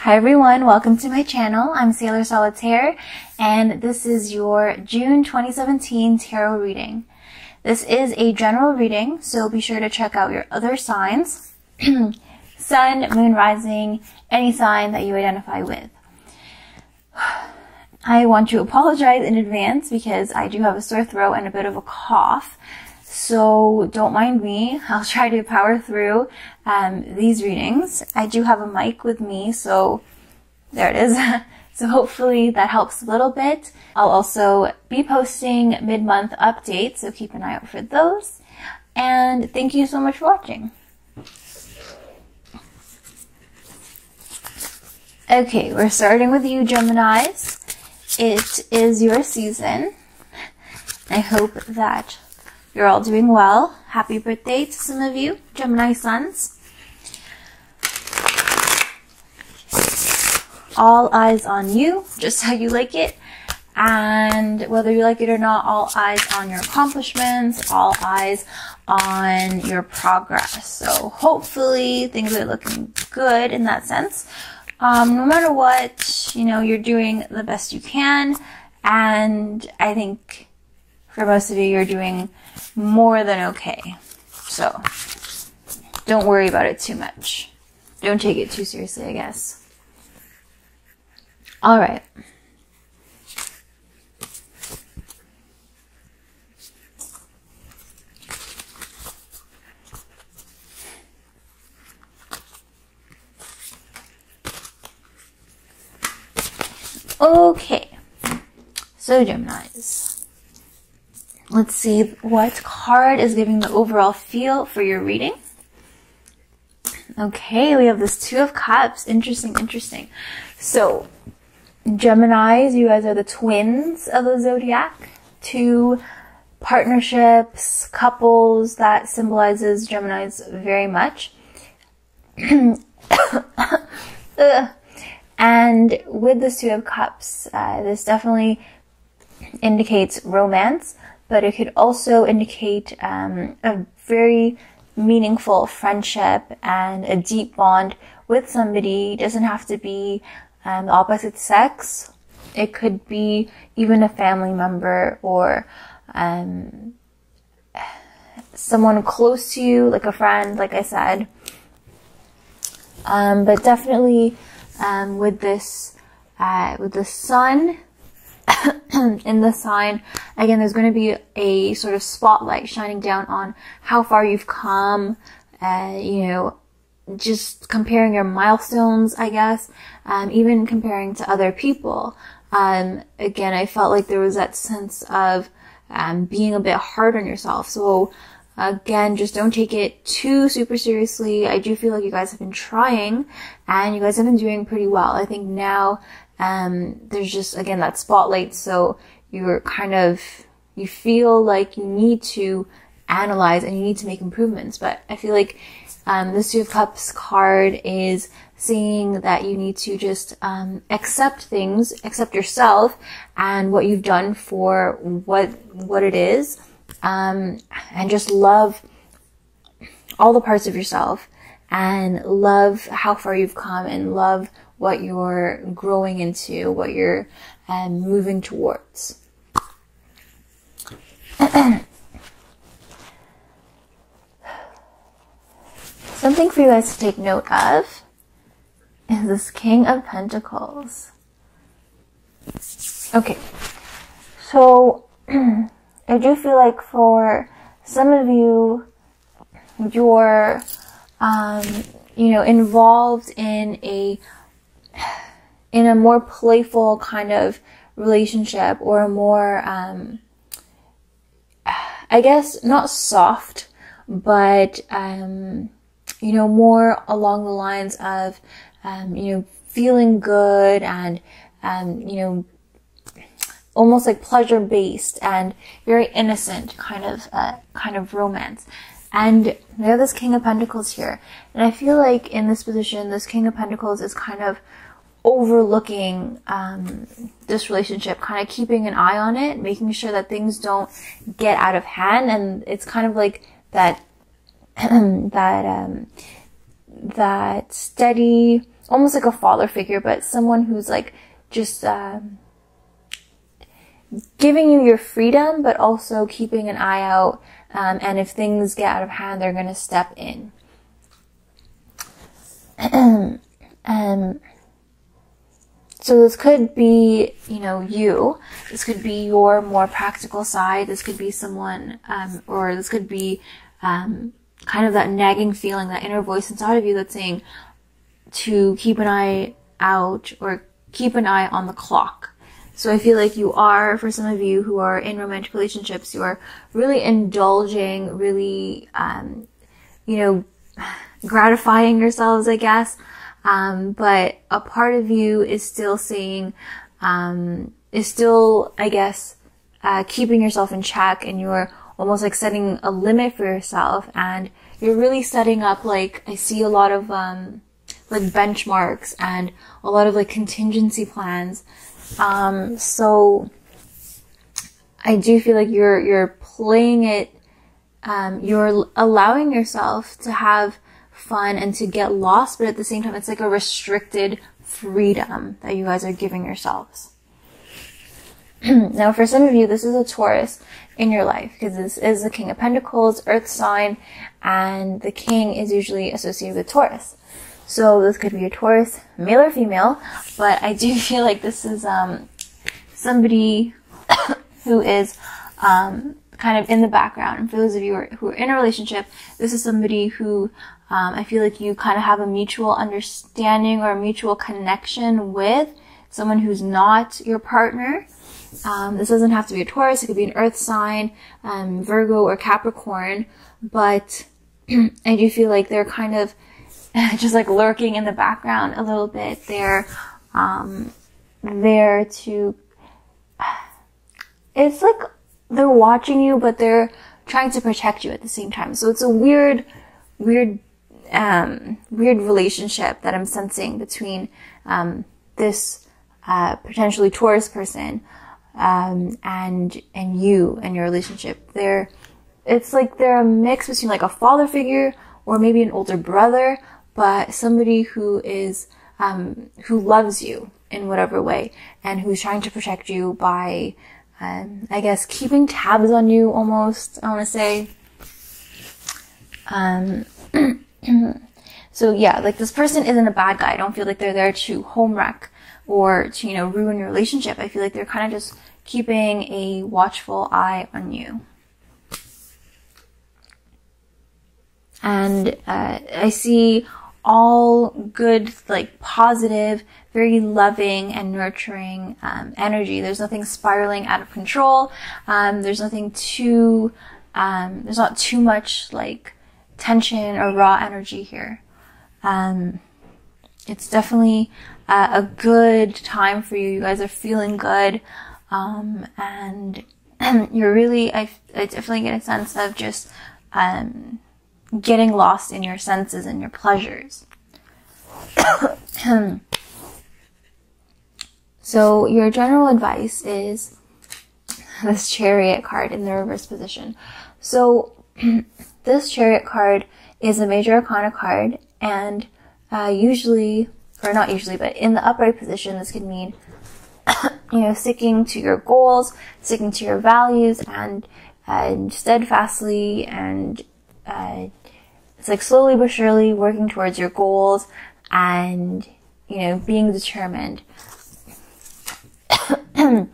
Hi everyone, welcome to my channel. I'm Sailor Solitaire and this is your June 2017 tarot reading. This is a general reading, so be sure to check out your other signs. Sun, moon, rising, any sign that you identify with. I want to apologize in advance because I do have a sore throat and a bit of a cough. So don't mind me. I'll try to power through these readings. I do have a mic with me, so there it is. So hopefully that helps a little bit. I'll also be posting mid-month updates, so keep an eye out for those. And thank you so much for watching. Okay, we're starting with you, Geminis. It is your season. I hope that you're all doing well. Happy birthday to some of you, Gemini suns. All eyes on you, just how you like it. And whether you like it or not, all eyes on your accomplishments, all eyes on your progress. So hopefully things are looking good in that sense. No matter what, you know, you're doing the best you can. And I think for most of you, you're doing more than okay. So don't worry about it too much. Don't take it too seriously, I guess. All right. Okay. So Geminis. Let's see what card is giving the overall feel for your reading. Okay, we have this Two of Cups. Interesting, interesting. So, Geminis, you guys are the twins of the zodiac. Two partnerships, couples, that symbolizes Geminis very much. And with this Two of Cups, this definitely indicates romance, but it could also indicate a very meaningful friendship and a deep bond with somebody. It doesn't have to be the opposite sex. It could be even a family member or someone close to you, like a friend, like I said. But definitely with the sun in the sign, again, there's going to be a sort of spotlight shining down on how far you've come, you know, just comparing your milestones, I guess, even comparing to other people. Again, I felt like there was that sense of being a bit hard on yourself. So again, just don't take it too super seriously. I do feel like you guys have been trying and you guys have been doing pretty well. I think now there's just, again, that spotlight, so you're kind of, you feel like you need to analyze and you need to make improvements. But I feel like this Two of Cups card is saying that you need to just accept things, accept yourself and what you've done for what it is, and just love all the parts of yourself and love how far you've come and love what you're growing into, what you're moving towards. Something for you guys to take note of is this King of Pentacles. Okay, so I do feel like for some of you, you're, you know, involved in a more playful kind of relationship, or a more, I guess, not soft, but, you know, more along the lines of, you know, feeling good and, you know, almost like pleasure-based and very innocent kind of romance. And we have this King of Pentacles here. And I feel like in this position, this King of Pentacles is kind of overlooking this relationship, kind of keeping an eye on it, making sure that things don't get out of hand. And it's kind of like that that steady almost like a father figure, but someone who's like just giving you your freedom, but also keeping an eye out. And if things get out of hand, they're going to step in. So this could be, you. This could be your more practical side. This could be someone, or this could be kind of that nagging feeling, that inner voice inside of you that's saying to keep an eye out or keep an eye on the clock. So I feel like you are, for some of you who are in romantic relationships, you are really indulging, really, gratifying yourselves, I guess. But a part of you is still saying, keeping yourself in check, and you're almost like setting a limit for yourself, and you're really setting up, like, I see a lot of, like benchmarks and a lot of like contingency plans. So I do feel like you're playing it, you're allowing yourself to have fun and to get lost, but at the same time, it's like a restricted freedom that you guys are giving yourselves. Now, for some of you, this is a Taurus in your life, because this is the King of Pentacles, Earth sign, and the King is usually associated with Taurus. So this could be a Taurus, male or female, but I do feel like this is somebody who is kind of in the background. And for those of you who are in a relationship, this is somebody who I feel like you kind of have a mutual understanding or a mutual connection with, someone who's not your partner. This doesn't have to be a Taurus. It could be an Earth sign, Virgo or Capricorn, but I do feel like they're kind of just like lurking in the background a little bit. They're there to, it's like they're watching you, but they're trying to protect you at the same time. So it's a weird relationship that I'm sensing between this potentially Taurus person and you and your relationship. It's like they're a mix between like a father figure or maybe an older brother, but somebody who is who loves you in whatever way, and who's trying to protect you by I guess keeping tabs on you almost, I want to say. So yeah, like this person isn't a bad guy. I don't feel like they're there to home wreck or to, ruin your relationship. I feel like they're kind of just keeping a watchful eye on you. And I see all good, like positive, very loving and nurturing energy. There's nothing spiraling out of control. There's nothing too, there's not too much like tension or raw energy here. It's definitely a good time for you. You guys are feeling good. And you're really, I definitely get a sense of just, getting lost in your senses and your pleasures. So your general advice is this Chariot card in the reverse position. So this Chariot card is a major arcana card, and usually, or not usually, but in the upright position, this could mean sticking to your goals, sticking to your values, and steadfastly and it's like slowly but surely working towards your goals and, being determined. In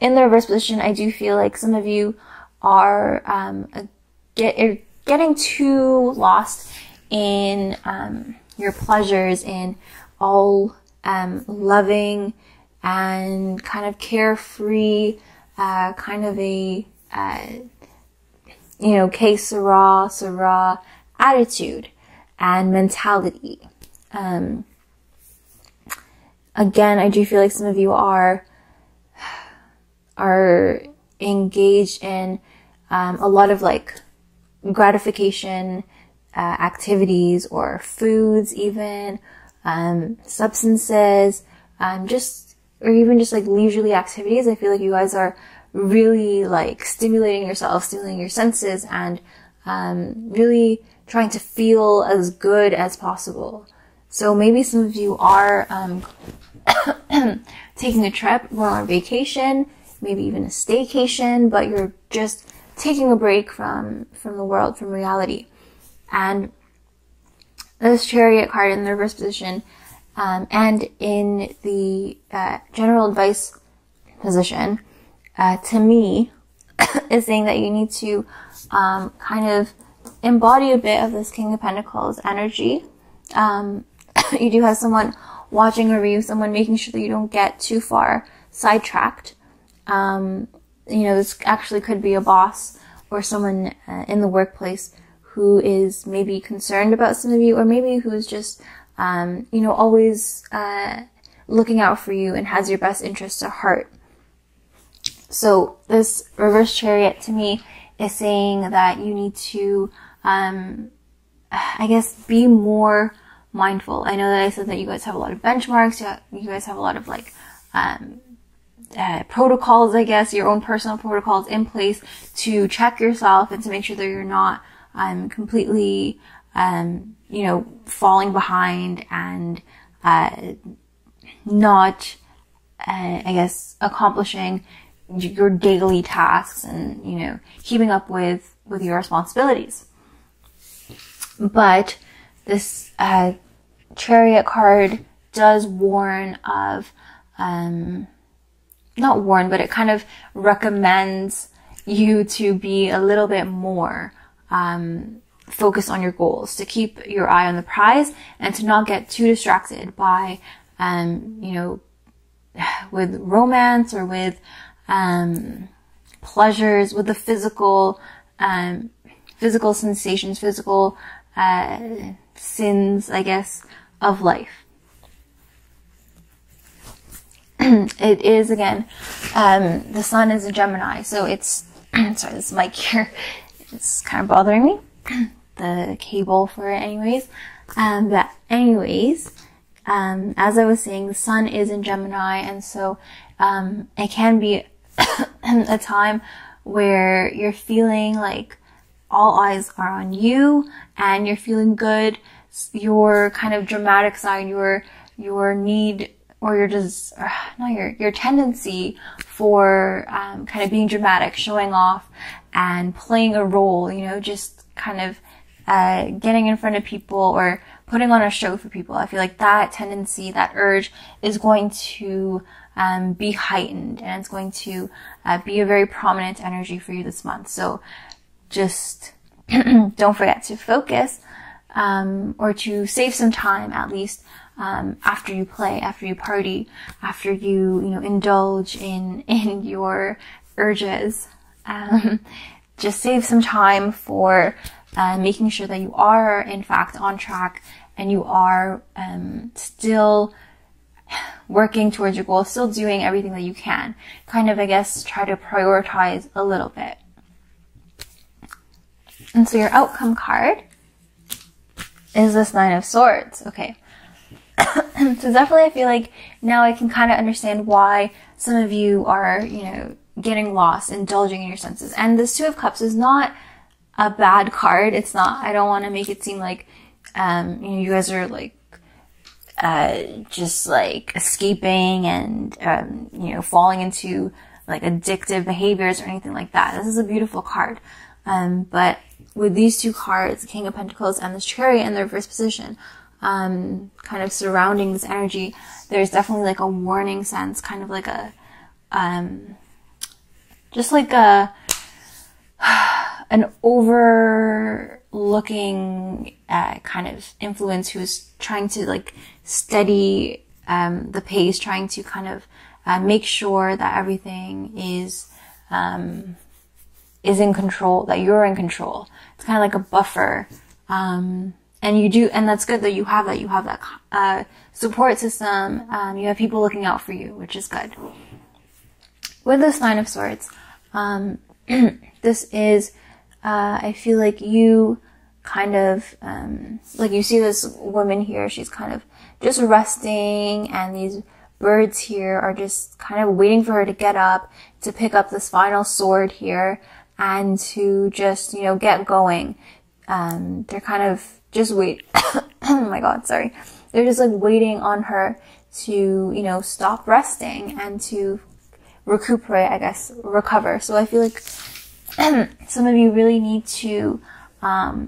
the reverse position, I do feel like some of you are getting too lost in your pleasures, in all loving and kind of carefree, kind of a que sera attitude and mentality. Again, I do feel like some of you are engaged in a lot of like gratification activities or foods, even substances, or even just like leisurely activities. I feel like you guys are really like stimulating yourself, stimulating your senses, and really trying to feel as good as possible. So maybe some of you are taking a trip, going on vacation, maybe even a staycation, but you're just taking a break from the world, from reality. And this Chariot card in the reverse position, and in the general advice position, to me, is saying that you need to kind of embody a bit of this King of Pentacles energy. You do have someone watching over you, someone making sure that you don't get too far sidetracked. This actually could be a boss or someone in the workplace who is maybe concerned about some of you, or maybe who's just, always looking out for you and has your best interests at heart. So this reverse Chariot to me is saying that you need to, be more mindful. I know that I said that you guys have a lot of benchmarks. You guys have a lot of protocols, I guess, your own personal protocols in place to check yourself and to make sure that you're not completely, falling behind and not, accomplishing your daily tasks and, keeping up with your responsibilities. But this Chariot card does warn of, not warn, but it kind of recommends you to be a little bit more focused on your goals, to keep your eye on the prize and to not get too distracted by, with romance or with pleasures, with the physical sensations, physical sins, I guess, of life. It is, again, the sun is in Gemini, so it's, sorry, this mic here, it's kind of bothering me, the cable for it anyways. But anyways, as I was saying, the sun is in Gemini, and so it can be a time where you're feeling like all eyes are on you and you're feeling good. Your kind of dramatic side, your need, or your tendency for kind of being dramatic, showing off and playing a role, just kind of getting in front of people or putting on a show for people. I feel like that tendency, that urge is going to be heightened, and it's going to be a very prominent energy for you this month. So just don't forget to focus, or to save some time at least, after you play, after you party, after you, indulge in your urges. Just save some time for making sure that you are in fact on track and you are still working towards your goal, still doing everything that you can. Kind of, I guess, try to prioritize a little bit. And so your outcome card is this Nine of Swords. Okay. So definitely I feel like now I can kind of understand why some of you are, getting lost, indulging in your senses. And this Two of Cups is not a bad card. It's not, I don't want to make it seem like, you guys are just escaping and, falling into addictive behaviors or anything like that. This is a beautiful card. But with these two cards, the King of Pentacles and this Chariot in the reverse position, kind of surrounding this energy, there's definitely a warning sense, kind of an overlooking kind of influence who's trying to steady the pace, trying to kind of make sure that everything is in control, that you're in control. It's kind of like a buffer. And that's good that you have that support system. You have people looking out for you, which is good. With this Nine of Swords, this is, I feel like you kind of, you see this woman here, she's kind of just resting, and these birds here are just kind of waiting for her to get up, to pick up this final sword here, and to just, get going. They're kind of just wait. Oh my God, sorry. they're just like waiting on her to, you know, stop resting and to recuperate, I guess, recover. So I feel like some of you really need to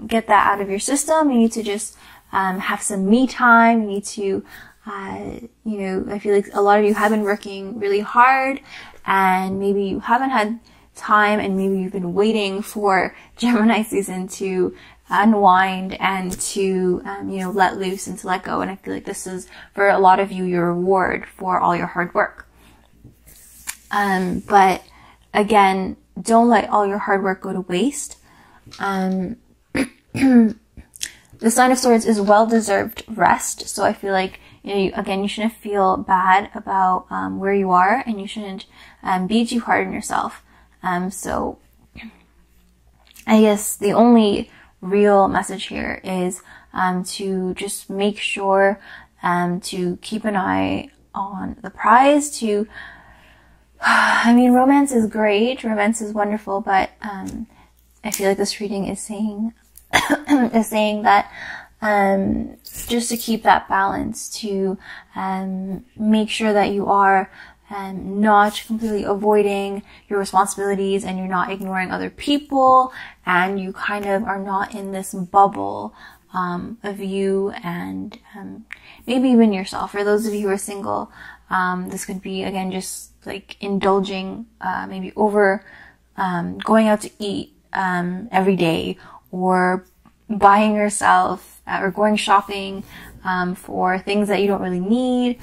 get that out of your system. You need to just have some me time. You need to, you know, I feel like a lot of you have been working really hard, and maybe you haven't had time, and maybe you've been waiting for Gemini season to unwind and to, you know, let loose and to let go. And I feel like this is, for a lot of you, your reward for all your hard work. But again, don't let all your hard work go to waste. The Sign of Swords is well-deserved rest. So I feel like, you know, again, you shouldn't feel bad about where you are, and you shouldn't be too hard on yourself. So I guess the only real message here is to just make sure to keep an eye on the prize. To, I mean, romance is great, romance is wonderful, but I feel like this reading is saying is saying that just to keep that balance, to make sure that you are not completely avoiding your responsibilities, and you're not ignoring other people, and you kind of are not in this bubble of you and maybe even yourself. For those of you who are single, this could be, again, just like indulging, maybe over going out to eat every day, or buying yourself or going shopping for things that you don't really need.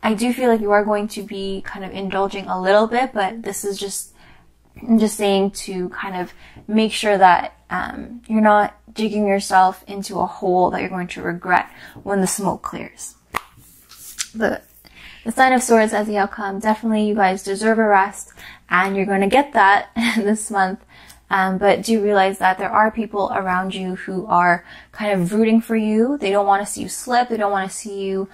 I do feel like you are going to be kind of indulging a little bit, but this is just, I'm just saying to kind of make sure that you're not digging yourself into a hole that you're going to regret when the smoke clears. The Sign of Swords as the outcome, definitely you guys deserve a rest, and you're going to get that this month. But do realize that there are people around you who are kind of rooting for you. They don't want to see you slip. They don't want to see you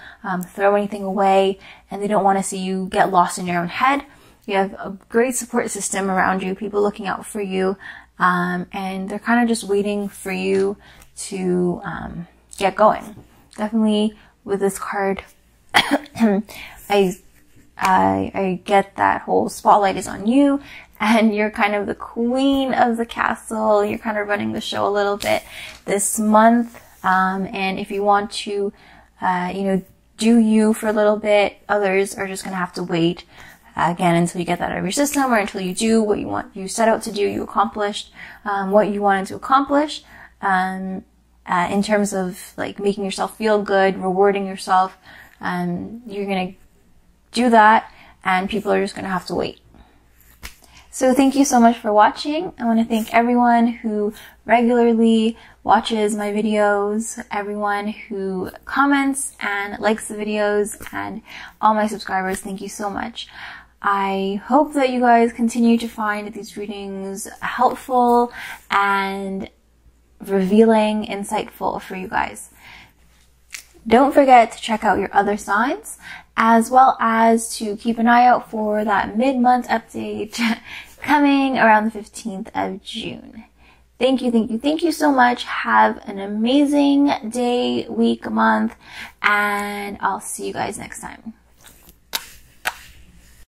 throw anything away, and they don't want to see you get lost in your own head. You have a great support system around you, people looking out for you, and they're kind of just waiting for you to get going. Definitely with this card, I get that whole spotlight is on you, and you're kind of the queen of the castle. You're kind of running the show a little bit this month. And if you want to, you know, do you for a little bit, others are just going to have to wait, again, until you get that out of your system, or until you do what you set out to do, you accomplished, what you wanted to accomplish, in terms of like making yourself feel good, rewarding yourself. You're going to do that, and people are just going to have to wait. So thank you so much for watching. I want to thank everyone who regularly watches my videos, everyone who comments and likes the videos, and all my subscribers. Thank you so much. I hope that you guys continue to find these readings helpful and revealing, insightful for you guys. Don't forget to check out your other signs, as well as to keep an eye out for that mid-month update coming around the 15th of June. Thank you so much. Have an amazing day, week, month, and I'll see you guys next time.